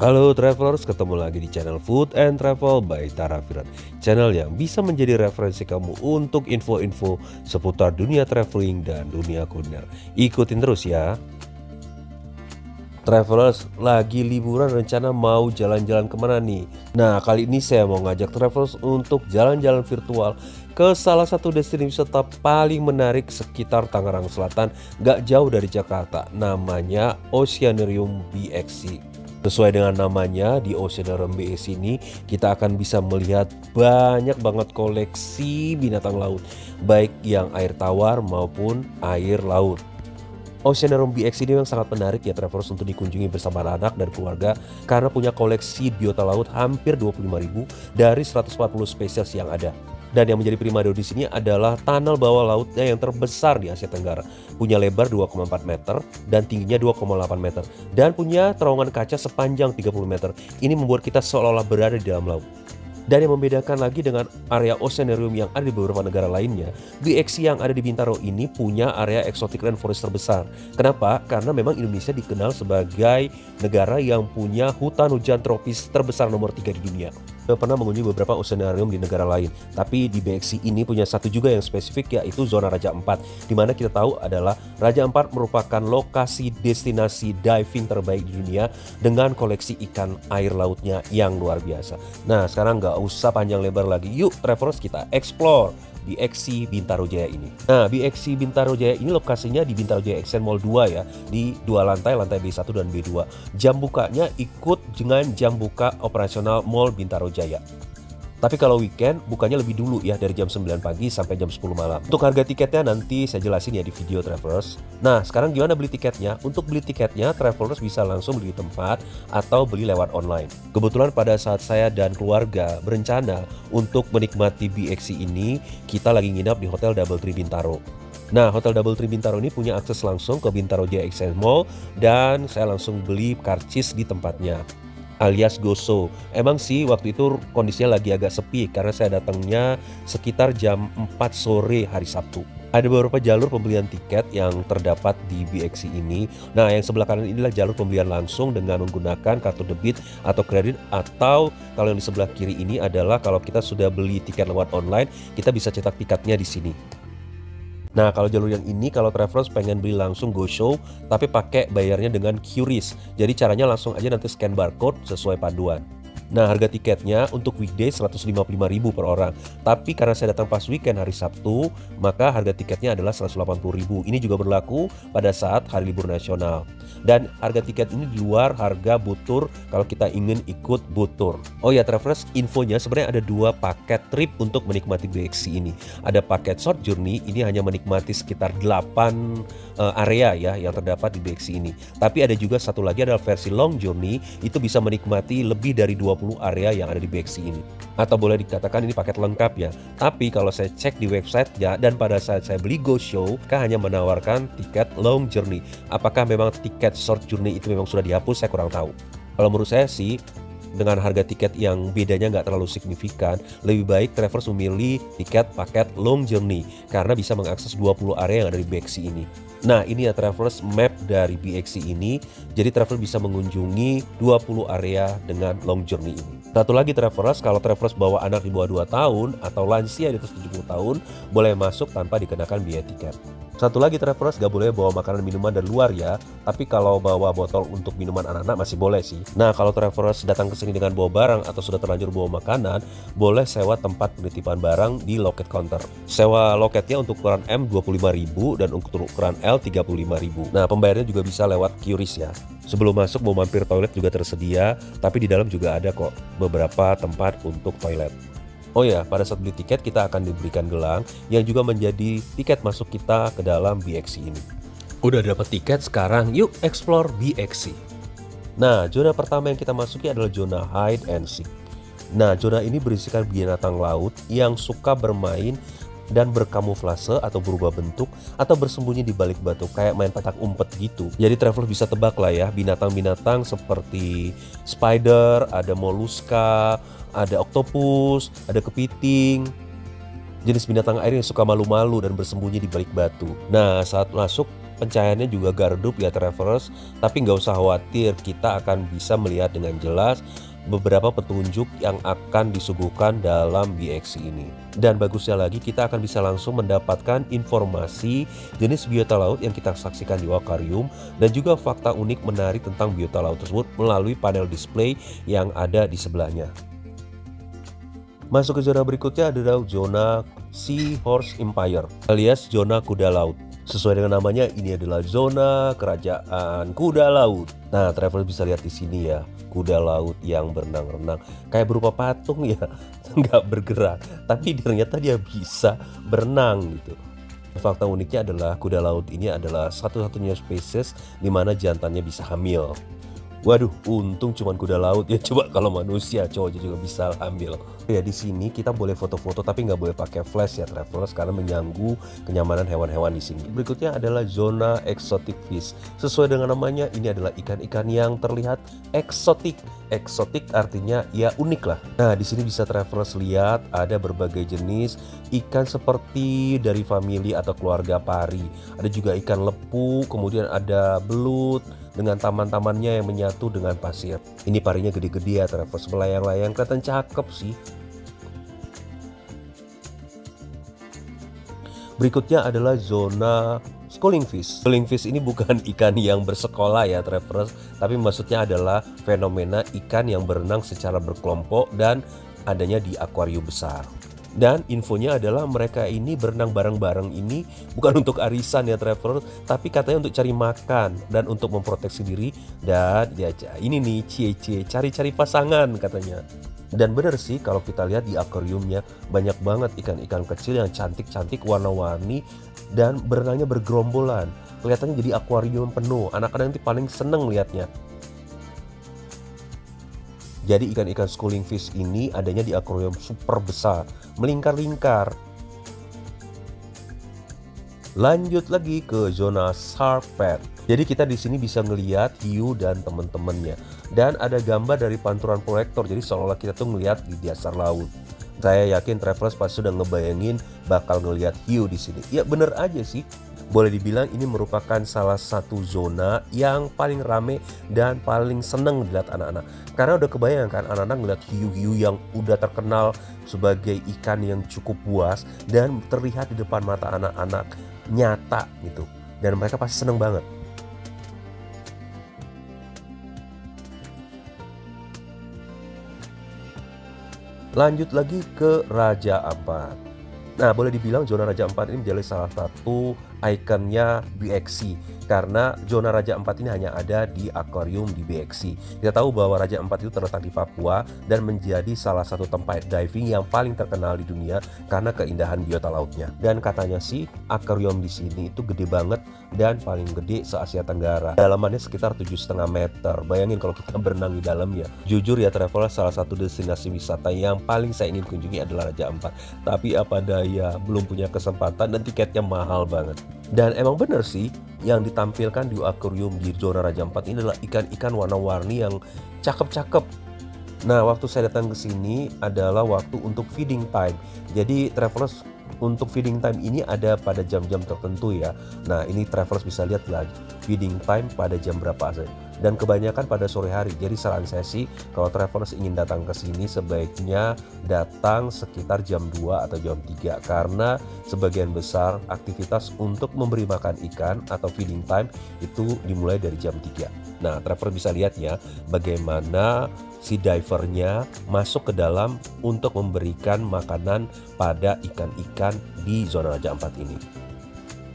Halo travelers, ketemu lagi di channel Food and Travel by Tara Firan. Channel yang bisa menjadi referensi kamu untuk info-info seputar dunia traveling dan dunia kuliner. Ikutin terus ya. Travelers lagi liburan rencana mau jalan-jalan kemana nih? Nah, kali ini saya mau ngajak travelers untuk jalan-jalan virtual ke salah satu destinasi wisata paling menarik sekitar Tangerang Selatan, gak jauh dari Jakarta. Namanya Oceanarium BXC. Sesuai dengan namanya, di Oceanarium BXC ini kita akan bisa melihat banyak banget koleksi binatang laut, baik yang air tawar maupun air laut. Oceanarium BXC ini yang sangat menarik ya travelers untuk dikunjungi bersama anak dan keluarga karena punya koleksi biota laut hampir 25.000 dari 140 spesies yang ada. Dan yang menjadi primadona di sini adalah tunnel bawah lautnya yang terbesar di Asia Tenggara. Punya lebar 2,4 meter dan tingginya 2,8 meter. Dan punya terowongan kaca sepanjang 30 meter. Ini membuat kita seolah-olah berada di dalam laut. Dan yang membedakan lagi dengan area Oceanarium yang ada di beberapa negara lainnya, BXC yang ada di Bintaro ini punya area exotic rainforest terbesar. Kenapa? Karena memang Indonesia dikenal sebagai negara yang punya hutan hujan tropis terbesar nomor 3 di dunia. Saya pernah mengunjungi beberapa oceanarium di negara lain, tapi di BXC ini punya satu juga yang spesifik, yaitu zona Raja Ampat, di mana kita tahu adalah Raja Ampat merupakan lokasi destinasi diving terbaik di dunia dengan koleksi ikan air lautnya yang luar biasa. Nah, sekarang nggak usah panjang lebar lagi, yuk travelers kita explore BXC Bintaro Jaya ini. Nah, BXC Bintaro Jaya ini lokasinya di Bintaro Jaya Exxon Mall 2 ya, di dua lantai B1 dan B2. Jam bukanya ikut dengan jam buka operasional Mall Bintaro Jaya. Tapi kalau weekend bukanya lebih dulu ya, dari jam 9 pagi sampai jam 10 malam. Untuk harga tiketnya nanti saya jelasin ya di video travelers. Nah, sekarang gimana beli tiketnya? Untuk beli tiketnya travelers bisa langsung beli di tempat atau beli lewat online. Kebetulan pada saat saya dan keluarga berencana untuk menikmati BXC ini, kita lagi nginap di Hotel Doubletree Bintaro. Nah, Hotel Doubletree Bintaro ini punya akses langsung ke Bintaro Jaya Exxon Mall dan saya langsung beli karcis di tempatnya, alias GoShow. Emang sih waktu itu kondisinya lagi agak sepi karena saya datangnya sekitar jam 4 sore hari Sabtu. Ada beberapa jalur pembelian tiket yang terdapat di BXC ini. Nah, yang sebelah kanan inilah jalur pembelian langsung dengan menggunakan kartu debit atau kredit, atau kalau yang di sebelah kiri ini adalah kalau kita sudah beli tiket lewat online, kita bisa cetak tiketnya di sini. Nah, kalau jalur yang ini, kalau travelers pengen beli langsung GoShow tapi pakai bayarnya dengan QRIS. Jadi caranya langsung aja nanti scan barcode sesuai panduan. Nah, harga tiketnya untuk weekday 155.000 per orang. Tapi karena saya datang pas weekend hari Sabtu, maka harga tiketnya adalah 180.000. Ini juga berlaku pada saat hari libur nasional. Dan harga tiket ini di luar harga boot kalau kita ingin ikut boot tour. Oh ya travelers, infonya sebenarnya ada dua paket trip untuk menikmati BXC ini. Ada paket short journey, ini hanya menikmati sekitar 8 area ya yang terdapat di BXC ini. Tapi ada juga satu lagi adalah versi long journey, itu bisa menikmati lebih dari 20 area yang ada di BXC ini. Atau boleh dikatakan ini paket lengkap ya. Tapi kalau saya cek di website ya, dan pada saat saya beli GoShow, mereka hanya menawarkan tiket long journey. Apakah memang tiket short journey itu memang sudah dihapus, saya kurang tahu. Kalau menurut saya sih, dengan harga tiket yang bedanya nggak terlalu signifikan, lebih baik travelers memilih tiket paket long journey karena bisa mengakses 20 area yang ada di BXC ini. Nah, ini ya travelers map dari BXC ini. Jadi traveler bisa mengunjungi 20 area dengan long journey ini. Satu lagi travelers, kalau travelers bawa anak di bawah 2 tahun atau lansia di atas 70 tahun, boleh masuk tanpa dikenakan biaya tiket. Satu lagi travelers, gak boleh bawa makanan minuman dari luar ya. Tapi kalau bawa botol untuk minuman anak-anak masih boleh sih. Nah, kalau travelers datang ke sini dengan bawa barang atau sudah terlanjur bawa makanan, boleh sewa tempat penitipan barang di loket counter. Sewa loketnya untuk ukuran M 25.000 dan untuk ukuran L 35.000. Nah, pembayarannya juga bisa lewat QRIS ya. Sebelum masuk mau mampir toilet juga tersedia, tapi di dalam juga ada kok beberapa tempat untuk toilet. Oh ya, pada saat beli tiket kita akan diberikan gelang yang juga menjadi tiket masuk kita ke dalam BXC ini. Udah dapat tiket, sekarang yuk explore BXC. Nah, zona pertama yang kita masuki adalah zona hide and seek. Nah, zona ini berisikan binatang laut yang suka bermain dan berkamuflase atau berubah bentuk atau bersembunyi di balik batu, kayak main petak umpet gitu. Jadi traveler bisa tebak lah ya, binatang-binatang seperti spider, ada moluska, ada oktopus, ada kepiting. Jenis binatang air yang suka malu-malu dan bersembunyi di balik batu. Nah, saat masuk Pencahayaannya juga agak redup ya travelers, tapi nggak usah khawatir, kita akan bisa melihat dengan jelas beberapa petunjuk yang akan disuguhkan dalam BXC ini. Dan bagusnya lagi, kita akan bisa langsung mendapatkan informasi jenis biota laut yang kita saksikan di akuarium dan juga fakta unik menarik tentang biota laut tersebut melalui panel display yang ada di sebelahnya. Masuk ke zona berikutnya adalah zona Sea Horse Empire alias zona kuda laut. Sesuai dengan namanya, ini adalah zona kerajaan kuda laut. Nah, traveler bisa lihat di sini ya, kuda laut yang berenang-renang, kayak berupa patung ya, nggak bergerak, tapi ternyata dia bisa berenang gitu. Fakta uniknya adalah kuda laut ini adalah satu-satunya spesies di mana jantannya bisa hamil. Waduh, untung cuman kuda laut ya. Coba kalau manusia, cowoknya juga bisa hamil. Ya di sini kita boleh foto-foto tapi nggak boleh pakai flash ya travelers, karena mengganggu kenyamanan hewan-hewan di sini. Berikutnya adalah zona exotic fish. Sesuai dengan namanya, ini adalah ikan-ikan yang terlihat eksotik. Eksotik artinya ya unik lah. Nah di sini bisa travelers lihat ada berbagai jenis ikan seperti dari famili atau keluarga pari. Ada juga ikan lepu, kemudian ada belut dengan taman-tamannya yang menyatu dengan pasir. Ini parinya gede-gede ya travelers, melayang-layang, kelihatan cakep sih. Berikutnya adalah zona schooling fish. Schooling fish ini bukan ikan yang bersekolah ya travelers, tapi maksudnya adalah fenomena ikan yang berenang secara berkelompok dan adanya di akuarium besar. Dan infonya adalah mereka ini berenang bareng-bareng ini bukan untuk arisan ya traveler, tapi katanya untuk cari makan dan untuk memproteksi diri. Dan ya ini nih cie-cie, cari-cari pasangan katanya. Dan bener sih, kalau kita lihat di akuariumnya banyak banget ikan-ikan kecil yang cantik-cantik, warna-warni dan berenangnya bergerombolan. Kelihatannya jadi akuarium penuh. Anak-anak nanti paling seneng lihatnya. Jadi ikan-ikan schooling fish ini adanya di akuarium super besar, melingkar-lingkar. Lanjut lagi ke zona shark pad. Jadi kita di sini bisa ngelihat hiu dan teman-temannya. Dan ada gambar dari pantulan proyektor, jadi seolah-olah kita tuh ngelihat di dasar laut. Saya yakin travelers pasti sudah ngebayangin bakal ngelihat hiu di sini. Ya bener aja sih. Boleh dibilang ini merupakan salah satu zona yang paling rame dan paling seneng dilihat anak-anak. Karena udah kebayang kan anak-anak ngeliat hiu-hiu yang udah terkenal sebagai ikan yang cukup buas dan terlihat di depan mata anak-anak nyata gitu. Dan mereka pasti seneng banget. Lanjut lagi ke Raja Ampat. Nah, boleh dibilang zona Raja Ampat ini menjadi salah satu ikonnya BXC, karena zona Raja Ampat ini hanya ada di akuarium di BXC. Kita tahu bahwa Raja Ampat itu terletak di Papua dan menjadi salah satu tempat diving yang paling terkenal di dunia karena keindahan biota lautnya. Dan katanya sih akuarium di sini itu gede banget dan paling gede se-Asia Tenggara. Dalamannya sekitar 7,5 meter. Bayangin kalau kita berenang di dalamnya. Jujur ya traveler, salah satu destinasi wisata yang paling saya ingin kunjungi adalah Raja Ampat. Tapi apa daya, belum punya kesempatan dan tiketnya mahal banget. Dan emang bener sih, yang ditampilkan di akuarium di zona Raja Ampat ini adalah ikan-ikan warna-warni yang cakep-cakep. Nah, waktu saya datang ke sini adalah waktu untuk feeding time. Jadi travelers untuk feeding time ini ada pada jam-jam tertentu ya. Nah, ini travelers bisa lihat lagi feeding time pada jam berapa aja. Dan kebanyakan pada sore hari. Jadi saran saya sih, kalau travelers ingin datang ke sini sebaiknya datang sekitar jam 2 atau jam 3, karena sebagian besar aktivitas untuk memberi makan ikan atau feeding time itu dimulai dari jam 3. Nah, traveler bisa lihat ya bagaimana si divernya masuk ke dalam untuk memberikan makanan pada ikan-ikan di zona Raja Ampat ini.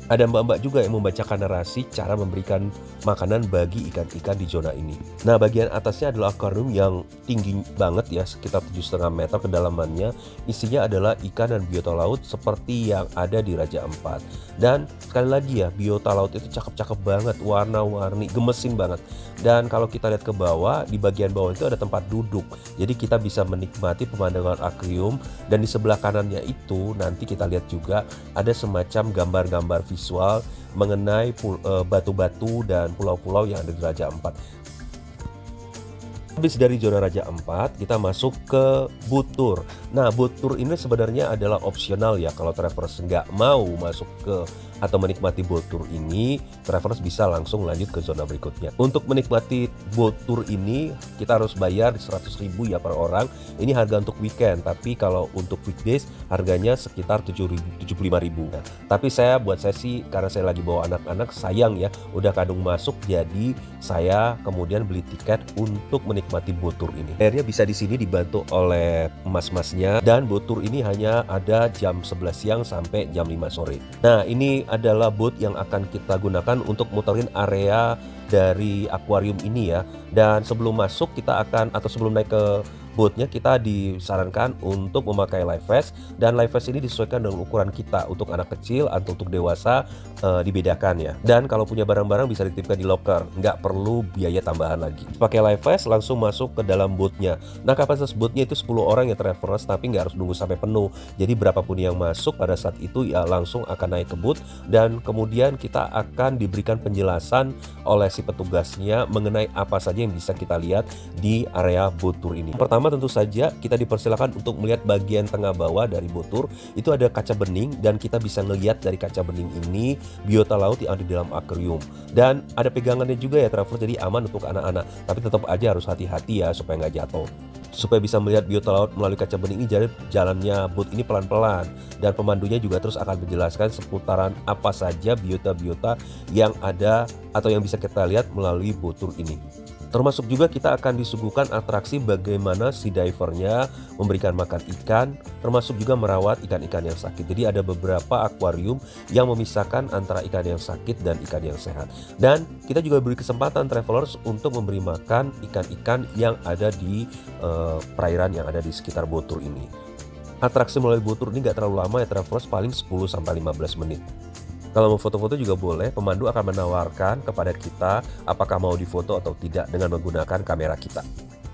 Ada mbak-mbak juga yang membacakan narasi cara memberikan makanan bagi ikan-ikan di zona ini. Nah, bagian atasnya adalah akuarium yang tinggi banget ya, sekitar 7,5 meter kedalamannya. Isinya adalah ikan dan biota laut seperti yang ada di Raja Ampat. Dan sekali lagi ya, biota laut itu cakep-cakep banget, warna-warni, gemesin banget. Dan kalau kita lihat ke bawah, di bagian bawah itu ada tempat duduk. Jadi kita bisa menikmati pemandangan akuarium, dan di sebelah kanannya itu nanti kita lihat juga ada semacam gambar-gambar visual mengenai batu-batu dan pulau-pulau yang ada di Raja Ampat. Habis dari zona Raja Ampat, kita masuk ke boat tour. Nah, boat tour ini sebenarnya adalah opsional ya kalau travelers nggak mau masuk ke atau menikmati boat tour ini, travelers bisa langsung lanjut ke zona berikutnya. Untuk menikmati boat tour ini kita harus bayar 100.000 ya per orang. Ini harga untuk weekend, tapi kalau untuk weekdays harganya sekitar 75.000. Nah, tapi buat saya sih, karena saya lagi bawa anak-anak, sayang ya udah kadung masuk, jadi saya kemudian beli tiket untuk menikmati boat tour ini. Akhirnya bisa di sini dibantu oleh mas-masnya, dan boat tour ini hanya ada jam 11 siang sampai jam 5 sore. Nah, ini adalah boat yang akan kita gunakan untuk muterin area dari akuarium ini ya. Dan sebelum masuk kita akan, atau sebelum naik ke boatnya, kita disarankan untuk memakai life vest, dan life vest ini disesuaikan dengan ukuran kita. Untuk anak kecil atau untuk dewasa dibedakan ya. Dan kalau punya barang-barang bisa dititipkan di locker, nggak perlu biaya tambahan lagi. Pakai life vest langsung masuk ke dalam boatnya. Nah, kapasitas boatnya itu 10 orang ya travelers, tapi nggak harus nunggu sampai penuh. Jadi berapapun yang masuk pada saat itu ya langsung akan naik ke boat, dan kemudian kita akan diberikan penjelasan oleh si petugasnya mengenai apa saja yang bisa kita lihat di area boat tour ini. Pertama, tentu saja kita dipersilakan untuk melihat bagian tengah bawah dari boat tour. Itu ada kaca bening, dan kita bisa ngelihat dari kaca bening ini biota laut yang ada di dalam akuarium. Dan ada pegangannya juga ya traveler, jadi aman untuk anak-anak. Tapi tetap aja harus hati-hati ya supaya nggak jatuh. Supaya bisa melihat biota laut melalui kaca bening ini, jadi jalannya boat ini pelan-pelan, dan pemandunya juga terus akan menjelaskan seputaran apa saja biota-biota yang ada atau yang bisa kita lihat melalui boat tour ini. Termasuk juga kita akan disuguhkan atraksi bagaimana si divernya memberikan makan ikan, termasuk juga merawat ikan-ikan yang sakit. Jadi ada beberapa akuarium yang memisahkan antara ikan yang sakit dan ikan yang sehat. Dan kita juga beri kesempatan travelers untuk memberi makan ikan-ikan yang ada di perairan yang ada di sekitar boat tour ini. Atraksi melalui boat tour ini nggak terlalu lama ya travelers, paling 10-15 menit. Kalau mau foto-foto juga boleh, pemandu akan menawarkan kepada kita apakah mau difoto atau tidak dengan menggunakan kamera kita.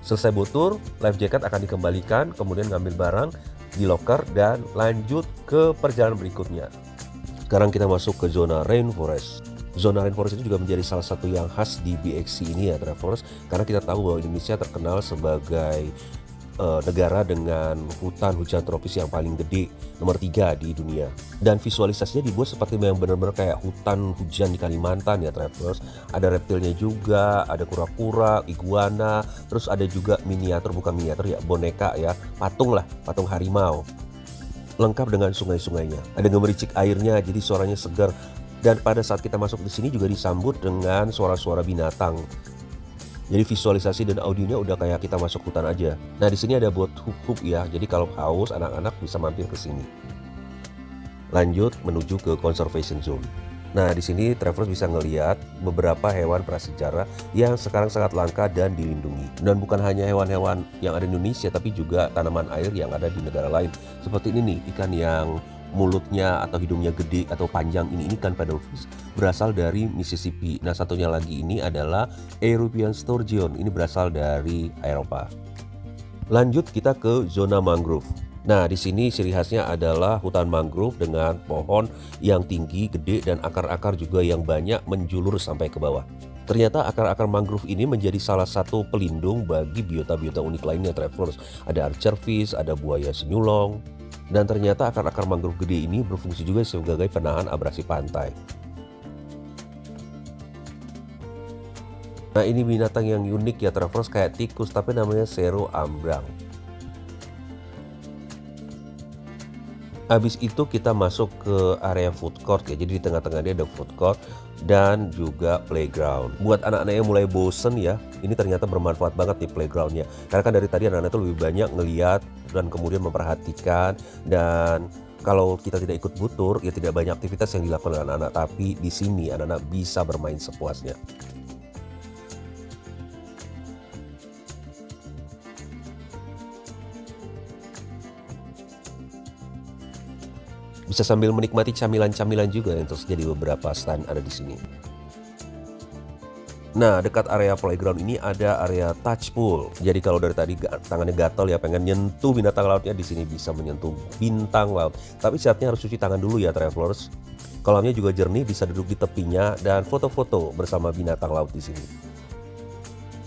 Selesai boat tour, life jacket akan dikembalikan, kemudian ngambil barang di locker dan lanjut ke perjalanan berikutnya. Sekarang kita masuk ke zona rainforest. Zona rainforest itu juga menjadi salah satu yang khas di BXC ini ya travelers, karena kita tahu bahwa Indonesia terkenal sebagai negara dengan hutan hujan tropis yang paling gede, nomor 3 di dunia. Dan visualisasinya dibuat seperti yang benar-benar kayak hutan hujan di Kalimantan ya travelers. Ada reptilnya juga, ada kura-kura, iguana, terus ada juga miniatur, bukan miniatur ya, boneka ya, patung lah, patung harimau. Lengkap dengan sungai-sungainya. Ada gemericik airnya, jadi suaranya segar. Dan pada saat kita masuk di sini juga disambut dengan suara-suara binatang. Jadi visualisasi dan audionya udah kayak kita masuk hutan aja. Nah, di sini ada boat hook ya. Jadi kalau haus anak-anak bisa mampir ke sini. Lanjut menuju ke conservation zone. Nah, di sini travelers bisa ngelihat beberapa hewan prasejarah yang sekarang sangat langka dan dilindungi. Dan bukan hanya hewan-hewan yang ada di Indonesia, tapi juga tanaman air yang ada di negara lain. Seperti ini nih, ikan yang mulutnya atau hidungnya gede atau panjang, ini ikan paddlefish berasal dari Mississippi. Nah, satunya lagi ini adalah European sturgeon, ini berasal dari Eropa. Lanjut kita ke zona mangrove. Nah, di sini ciri khasnya adalah hutan mangrove dengan pohon yang tinggi, gede, dan akar-akar juga yang banyak menjulur sampai ke bawah. Ternyata akar-akar mangrove ini menjadi salah satu pelindung bagi biota-biota unik lainnya travelers. Ada archerfish, ada buaya senyulong. Dan ternyata akar-akar mangrove gede ini berfungsi juga sebagai penahan abrasi pantai. Nah, ini binatang yang unik ya travelers, kayak tikus tapi namanya sero ambrang. Habis itu kita masuk ke area food court ya. Jadi di tengah-tengah dia ada food court dan juga playground. Buat anak-anak yang mulai bosen ya, ini ternyata bermanfaat banget nih playgroundnya. Karena kan dari tadi anak-anak itu lebih banyak ngeliat dan kemudian memperhatikan. Dan kalau kita tidak ikut butur ya tidak banyak aktivitas yang dilakukan oleh anak-anak. Tapi di sini anak-anak bisa bermain sepuasnya. Bisa sambil menikmati camilan-camilan juga yang tersedia di beberapa stand ada di sini. Nah, dekat area playground ini ada area touch pool. Jadi kalau dari tadi tangannya gatel ya pengen nyentuh binatang lautnya, di sini bisa menyentuh bintang laut. Tapi syaratnya harus cuci tangan dulu ya travelers. Kolamnya juga jernih, bisa duduk di tepinya dan foto-foto bersama binatang laut di sini.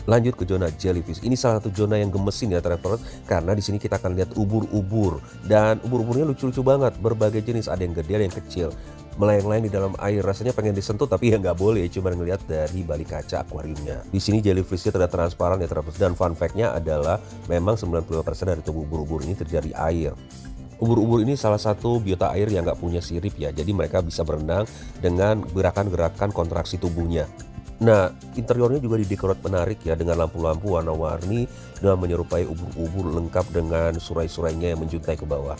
Lanjut ke zona jellyfish. Ini salah satu zona yang gemesin ya travelers, karena di sini kita akan lihat ubur-ubur, dan ubur-uburnya lucu-lucu banget, berbagai jenis, ada yang gede, ada yang kecil. melayang-layang di dalam air. Rasanya pengen disentuh tapi ya nggak boleh, cuma ngelihat dari balik kaca akuariumnya. Di sini jellyfishnya terlihat transparan ya Travelers. Dan fun fact-nya adalah memang 90% dari tubuh ubur-ubur ini terjadi air. Ubur-ubur ini salah satu biota air yang nggak punya sirip ya, jadi mereka bisa berenang dengan gerakan-gerakan kontraksi tubuhnya. Nah, interiornya juga didekorasi menarik ya dengan lampu-lampu warna-warni dan menyerupai ubur-ubur lengkap dengan surai-surainya yang menjuntai ke bawah.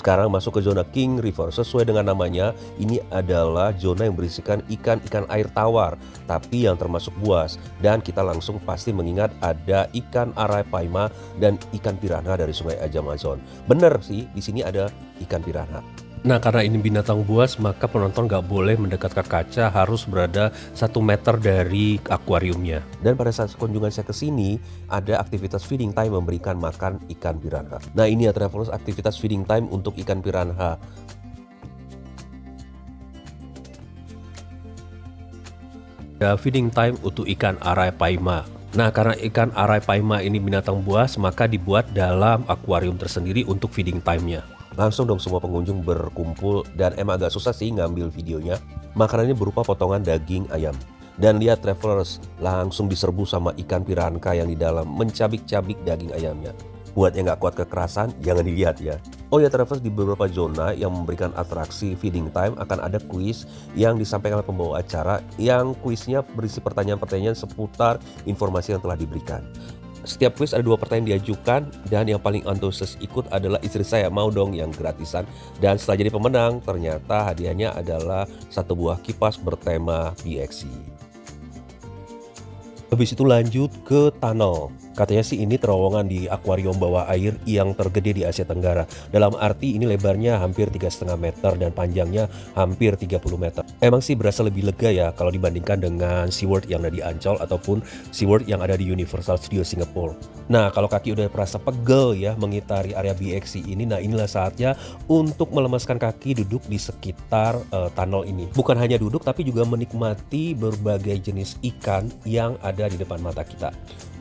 Sekarang masuk ke zona King River. Sesuai dengan namanya, ini adalah zona yang berisikan ikan-ikan air tawar, tapi yang termasuk buas. Dan kita langsung pasti mengingat ada ikan arapaima dan ikan piranha dari sungai Amazon. Bener sih, di sini ada ikan piranha. Nah, karena ini binatang buas, maka penonton nggak boleh mendekat ke kaca, harus berada 1 meter dari akuariumnya. Dan pada saat kunjungan saya ke sini, ada aktivitas feeding time memberikan makan ikan piranha. Nah, ini ya Travelers, aktivitas feeding time untuk ikan piranha. Ada feeding time untuk ikan arapaima. Nah, karena ikan arapaima ini binatang buas, maka dibuat dalam akuarium tersendiri untuk feeding time-nya. Langsung dong semua pengunjung berkumpul dan emang agak susah sih ngambil videonya. Makanannya berupa potongan daging ayam. Dan lihat Travelers, langsung diserbu sama ikan piranha yang di dalam mencabik-cabik daging ayamnya. Buat yang nggak kuat kekerasan, jangan dilihat ya. Oh ya Travelers, di beberapa zona yang memberikan atraksi feeding time akan ada kuis yang disampaikan oleh pembawa acara, yang kuisnya berisi pertanyaan-pertanyaan seputar informasi yang telah diberikan. Setiap kuis ada 2 pertanyaan diajukan dan yang paling antusias ikut adalah istri saya, mau dong yang gratisan. Dan setelah jadi pemenang, ternyata hadiahnya adalah 1 buah kipas bertema BXC. Habis itu lanjut ke tunnel. Katanya sih ini terowongan di akuarium bawah air yang tergede di Asia Tenggara. Dalam arti ini lebarnya hampir 3,5 meter dan panjangnya hampir 30 meter. Emang sih berasa lebih lega ya kalau dibandingkan dengan SeaWorld yang ada di Ancol ataupun SeaWorld yang ada di Universal Studios Singapore. Nah, kalau kaki udah merasa pegel ya mengitari area BXC ini, nah inilah saatnya untuk melemaskan kaki duduk di sekitar tunnel ini. Bukan hanya duduk tapi juga menikmati berbagai jenis ikan yang ada di depan mata kita.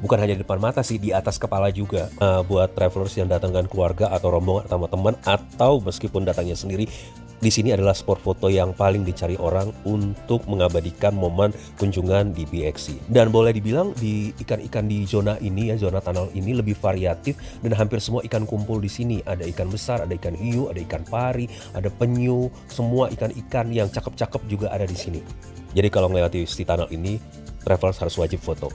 Bukan hanya di depan mata sih, di atas kepala juga. Buat travelers yang datang dengan keluarga atau rombongan atau teman atau meskipun datangnya sendiri, di sini adalah spot foto yang paling dicari orang untuk mengabadikan momen kunjungan di BXC. Dan boleh dibilang di ikan-ikan di zona ini ya, zona tunnel ini lebih variatif dan hampir semua ikan kumpul di sini. Ada ikan besar, ada ikan hiu, ada ikan pari, ada penyu, semua ikan-ikan yang cakep-cakep juga ada di sini. Jadi kalau melewati si tunnel ini, travelers harus wajib foto.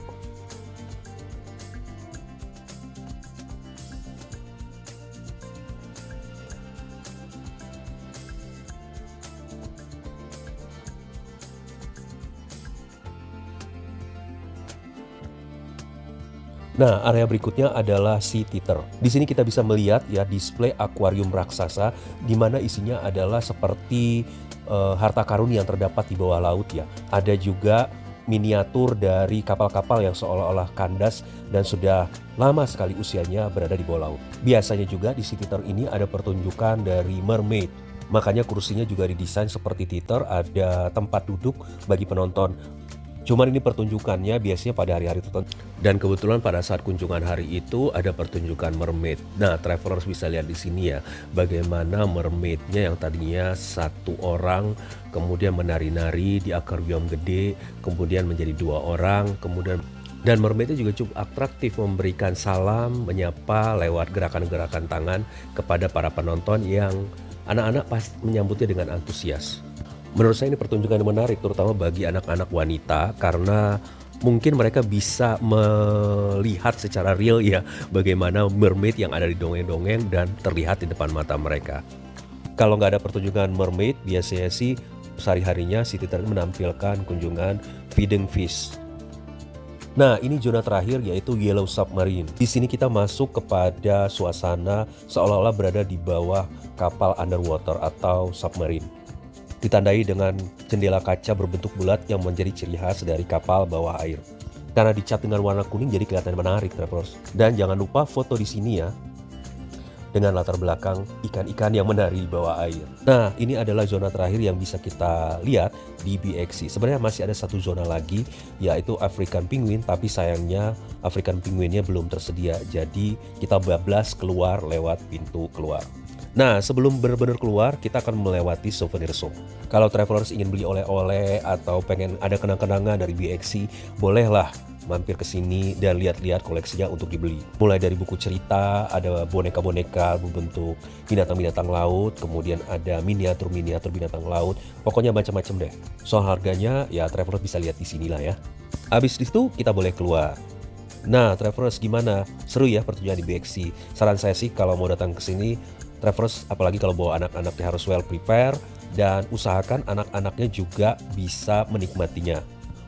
Nah, area berikutnya adalah Sea Theater. Di sini kita bisa melihat ya display akuarium raksasa di mana isinya adalah seperti harta karun yang terdapat di bawah laut ya. Ada juga miniatur dari kapal-kapal yang seolah-olah kandas dan sudah lama sekali usianya berada di bawah laut. Biasanya juga di Sea Theater ini ada pertunjukan dari mermaid. Makanya kursinya juga didesain seperti theater, ada tempat duduk bagi penonton. Cuman ini pertunjukannya biasanya pada hari-hari tertentu. Dan kebetulan pada saat kunjungan hari itu ada pertunjukan mermaid. Nah, travelers bisa lihat di sini ya, bagaimana mermaidnya yang tadinya 1 orang, kemudian menari-nari di akuarium gede, kemudian menjadi 2 orang, kemudian dan mermaidnya juga cukup atraktif memberikan salam, menyapa lewat gerakan-gerakan tangan kepada para penonton yang anak-anak pasti menyambutnya dengan antusias. Menurut saya ini pertunjukan yang menarik terutama bagi anak-anak wanita karena mungkin mereka bisa melihat secara real ya bagaimana mermaid yang ada di dongeng-dongeng dan terlihat di depan mata mereka. Kalau nggak ada pertunjukan mermaid, biasanya sih sehari-harinya Sea Theater menampilkan kunjungan feeding fish. Nah, ini zona terakhir yaitu Yellow Submarine. Di sini kita masuk kepada suasana seolah-olah berada di bawah kapal underwater atau submarine. Ditandai dengan jendela kaca berbentuk bulat yang menjadi ciri khas dari kapal bawah air. Karena dicat dengan warna kuning jadi kelihatan menarik, travelers. Dan jangan lupa foto di sini ya. dengan latar belakang ikan-ikan yang menari di bawah air. Nah, ini adalah zona terakhir yang bisa kita lihat di BXC. Sebenarnya masih ada satu zona lagi, yaitu African Penguin, tapi sayangnya African Penguinnya belum tersedia. Jadi kita bablas keluar lewat pintu keluar. Nah, sebelum benar-benar keluar, kita akan melewati souvenir shop. Kalau travelers ingin beli oleh-oleh atau pengen ada kenang-kenangan dari BXC, bolehlah mampir ke sini dan lihat-lihat koleksinya untuk dibeli. Mulai dari buku cerita, ada boneka-boneka berbentuk binatang-binatang laut, kemudian ada miniatur-miniatur binatang laut, pokoknya macam-macam deh. Soal harganya, ya travelers bisa lihat di sinilah ya. Habis itu kita boleh keluar. Nah, travelers gimana? Seru ya pertunjukan di BXC. Saran saya sih kalau mau datang ke sini, travelers apalagi kalau bawa anak-anaknya harus well prepare dan usahakan anak-anaknya juga bisa menikmatinya.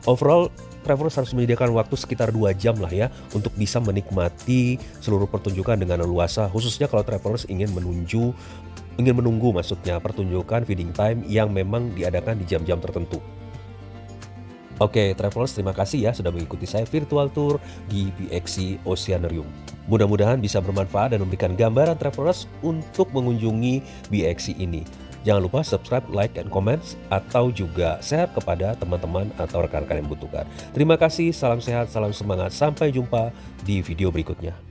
Overall, travelers harus menyediakan waktu sekitar 2 jam lah ya untuk bisa menikmati seluruh pertunjukan dengan leluasa, khususnya kalau travelers ingin menunggu maksudnya pertunjukan feeding time yang memang diadakan di jam-jam tertentu. Oke, travelers, terima kasih ya sudah mengikuti saya virtual tour di BXC Oceanarium. Mudah-mudahan bisa bermanfaat dan memberikan gambaran travelers untuk mengunjungi BXC ini. Jangan lupa subscribe, like, and comment, atau juga share kepada teman-teman atau rekan-rekan yang membutuhkan. Terima kasih, salam sehat, salam semangat, sampai jumpa di video berikutnya.